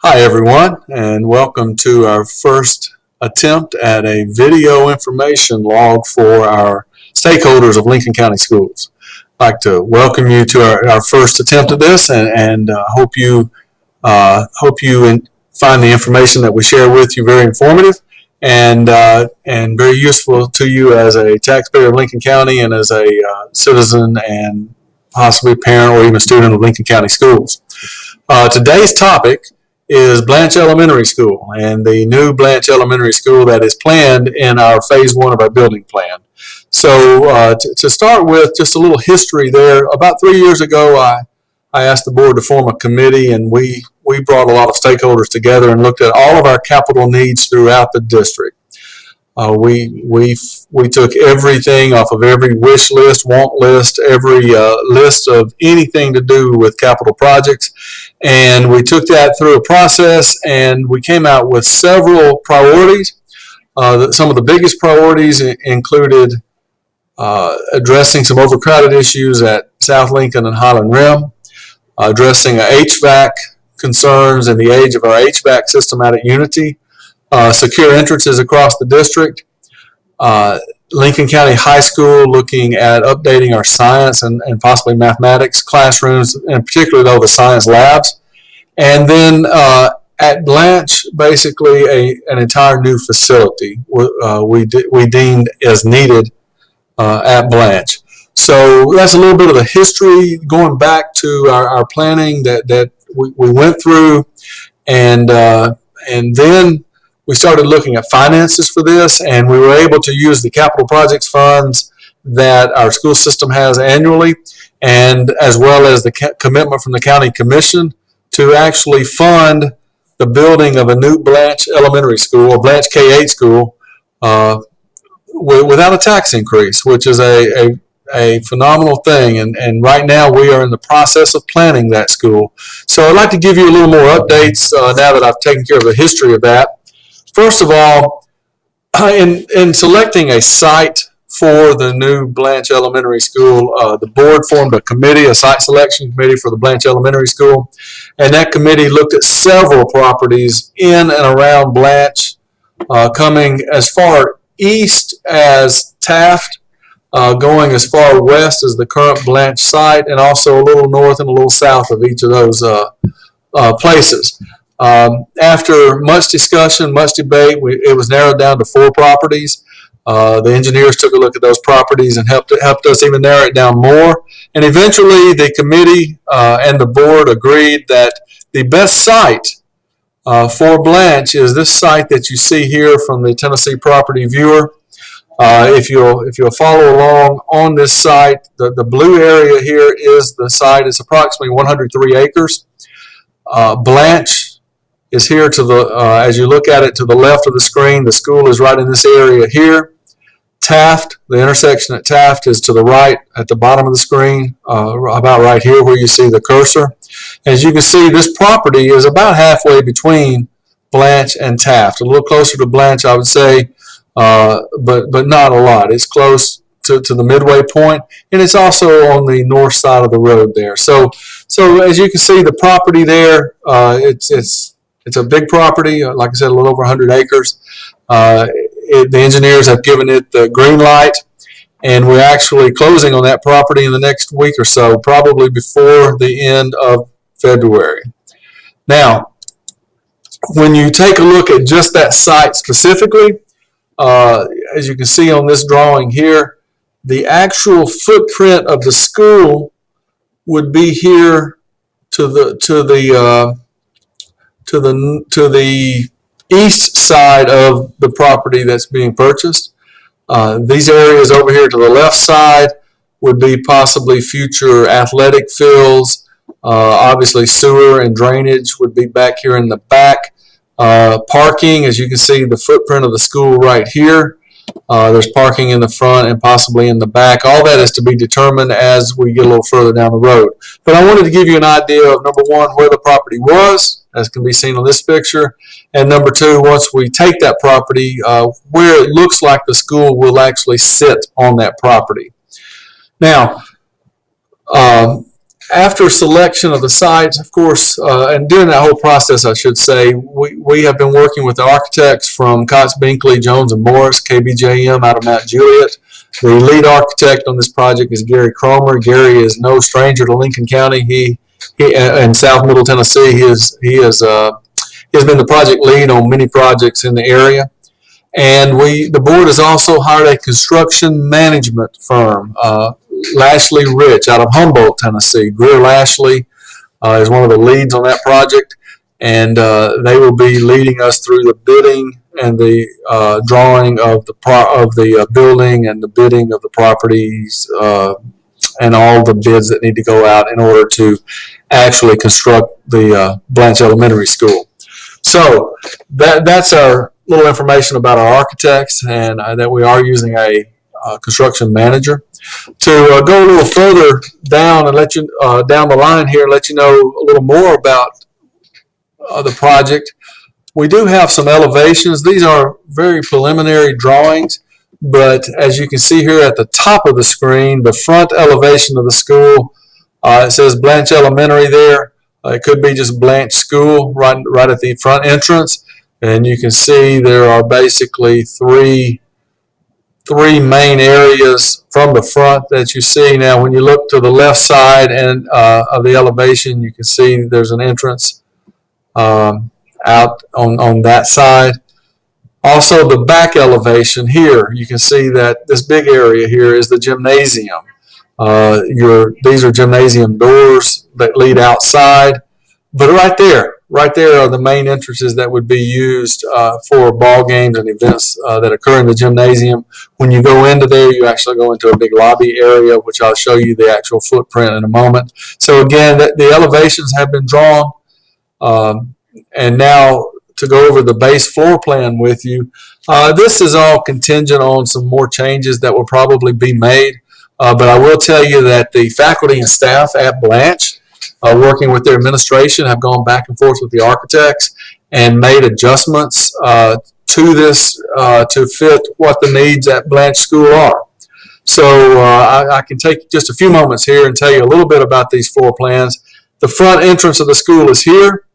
Hi everyone, and welcome to our first attempt at a video information log for our stakeholders of Lincoln County Schools. I'd like to welcome you to our first attempt at this, and hope you find the information that we share with you very informative and very useful to you as a taxpayer of Lincoln County and as a citizen and possibly parent or even student of Lincoln County Schools. Today's topic is Blanche Elementary School and the new Blanche Elementary School that is planned in our phase 1 of our building plan. So to start with, just a little history there. About 3 years ago, I asked the board to form a committee, and we brought a lot of stakeholders together and looked at all of our capital needs throughout the district. We took everything off of every wish list, want list, every list of anything to do with capital projects, and we took that through a process, and we came out with several priorities. Some of the biggest priorities included addressing some overcrowded issues at South Lincoln and Highland Rim, addressing HVAC concerns and the age of our HVAC system out at Unity, secure entrances across the district, Lincoln County High School looking at updating our science and possibly mathematics classrooms, and particularly though the science labs. And then at Blanche, basically an entire new facility we deemed as needed at Blanche. So that's a little bit of the history going back to our planning that we went through, and then we started looking at finances for this, and we were able to use the capital projects funds that our school system has annually, and as well as the commitment from the county commission to actually fund the building of a new Blanche Elementary School, or Blanche K-8 school, without a tax increase, which is a phenomenal thing. And right now we are in the process of planning that school. So I'd like to give you a little more updates now that I've taken care of the history of that. First of all, in selecting a site for the new Blanche Elementary School, the board formed a committee, a site selection committee for the Blanche Elementary School, and that committee looked at several properties in and around Blanche, coming as far east as Taft, going as far west as the current Blanche site, and also a little north and a little south of each of those places. After much discussion, much debate, it was narrowed down to 4 properties. The engineers took a look at those properties and helped us even narrow it down more. And eventually the committee and the board agreed that the best site for Blanche is this site that you see here from the Tennessee Property Viewer. If you'll follow along on this site, the blue area here is the site. It's approximately 103 acres. Blanche is here to the, as you look at it to the left of the screen. The school is right in this area here. Taft, the intersection at Taft, is to the right at the bottom of the screen, about right here where you see the cursor. As you can see, this property is about halfway between Blanche and Taft. A little closer to Blanche, I would say, but not a lot. It's close to the midway point, and it's also on the north side of the road there. So as you can see, the property there, it's a big property, like I said, a little over 100 acres. The engineers have given it the green light, and we're actually closing on that property in the next week or so, probably before the end of February. Now, when you take a look at just that site specifically, as you can see on this drawing here, the actual footprint of the school would be here to the east side of the property that's being purchased. These areas over here to the left side would be possibly future athletic fields. Obviously sewer and drainage would be back here in the back. Parking, as you can see, the footprint of the school right here. There's parking in the front and possibly in the back. All that is to be determined as we get a little further down the road. But I wanted to give you an idea of, number one, where the property was, as can be seen on this picture, and number two, once we take that property, where it looks like the school will actually sit on that property. Now, After selection of the site, of course, and during that whole process, I should say, we have been working with the architects from Cox Binkley, Jones and Morris, KBJM out of Mount Juliet. The lead architect on this project is Gary Cromer. Gary is no stranger to Lincoln County. He in South Middle Tennessee. He has been the project lead on many projects in the area. And the board has also hired a construction management firm, Lashley Rich out of Humboldt, Tennessee. Greer Lashley is one of the leads on that project, and they will be leading us through the bidding and the drawing of the building and the bidding of the properties and all the bids that need to go out in order to actually construct the Blanche Elementary School. So that's our little information about our architects, and that we are using a construction manager. To go a little further down and let you down the line here and let you know a little more about the project, we do have some elevations. These are very preliminary drawings, but as you can see here at the top of the screen, the front elevation of the school, it says Blanche Elementary there. It could be just Blanche School right at the front entrance, and you can see there are basically three main areas from the front that you see. Now, when you look to the left side and of the elevation, you can see there's an entrance out on that side. Also, the back elevation here, you can see that this big area here is the gymnasium. These are gymnasium doors that lead outside, but right there are the main entrances that would be used for ball games and events that occur in the gymnasium. When you go into there, you actually go into a big lobby area, which I'll show you the actual footprint in a moment. So again, the elevations have been drawn, and now to go over the base floor plan with you, this is all contingent on some more changes that will probably be made, but I will tell you that the faculty and staff at Blanche, working with their administration, have gone back and forth with the architects and made adjustments to this to fit what the needs at Blanche School are. So I can take just a few moments here and tell you a little bit about these floor plans. The front entrance of the school is here,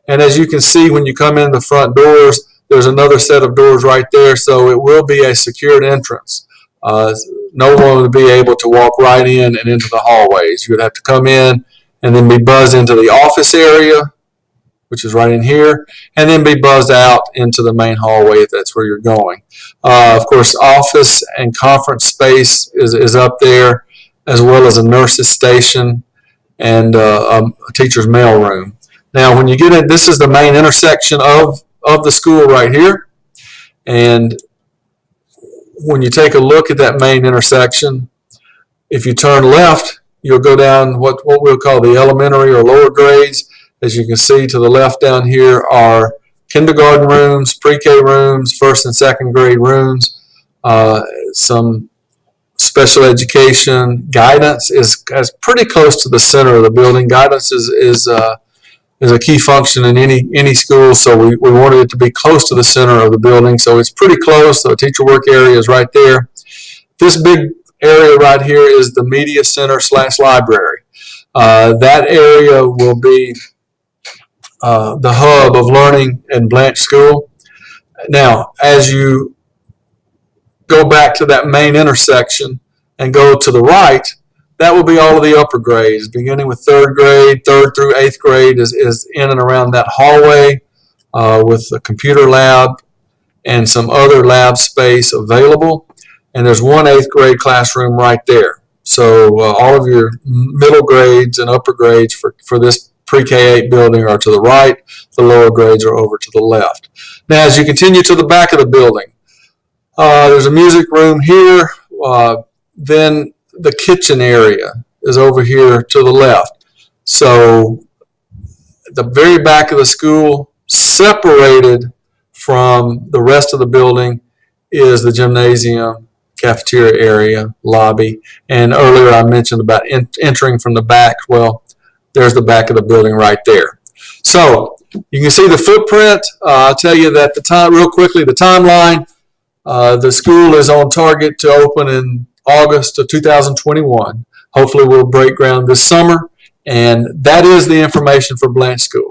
and as you can see when you come in the front doors, there's another set of doors right there, so it will be a secured entrance. No one would be able to walk right in and into the hallways. You would have to come in and then be buzzed into the office area, which is right in here, and then be buzzed out into the main hallway if that's where you're going. Of course, office and conference space is up there, as well as a nurse's station and a teacher's mail room. Now, when you get in, this is the main intersection of the school right here, and when you take a look at that main intersection, if you turn left, you'll go down what we'll call the elementary or lower grades. As you can see to the left down here are kindergarten rooms, pre-K rooms, first and second grade rooms, some special education. Guidance is pretty close to the center of the building. Guidance is a key function in any school, so we wanted it to be close to the center of the building, so it's pretty close. The teacher work area is right there. This big area right here is the media center / library. That area will be the hub of learning in Blanche School. Now, as you go back to that main intersection and go to the right, that will be all of the upper grades, beginning with third grade. Third through eighth grade is in and around that hallway with the computer lab and some other lab space available. And there's one eighth grade classroom right there. So all of your middle grades and upper grades for this pre-K-8 building are to the right. The lower grades are over to the left. Now, as you continue to the back of the building, there's a music room here. Then the kitchen area is over here to the left. So the very back of the school, separated from the rest of the building, is the gymnasium, cafeteria area, lobby. And earlier I mentioned about entering from the back. Well, there's the back of the building right there. So you can see the footprint. I'll tell you that real quickly, the timeline. The school is on target to open in August of 2021. Hopefully we'll break ground this summer And that is the information for Blanche School.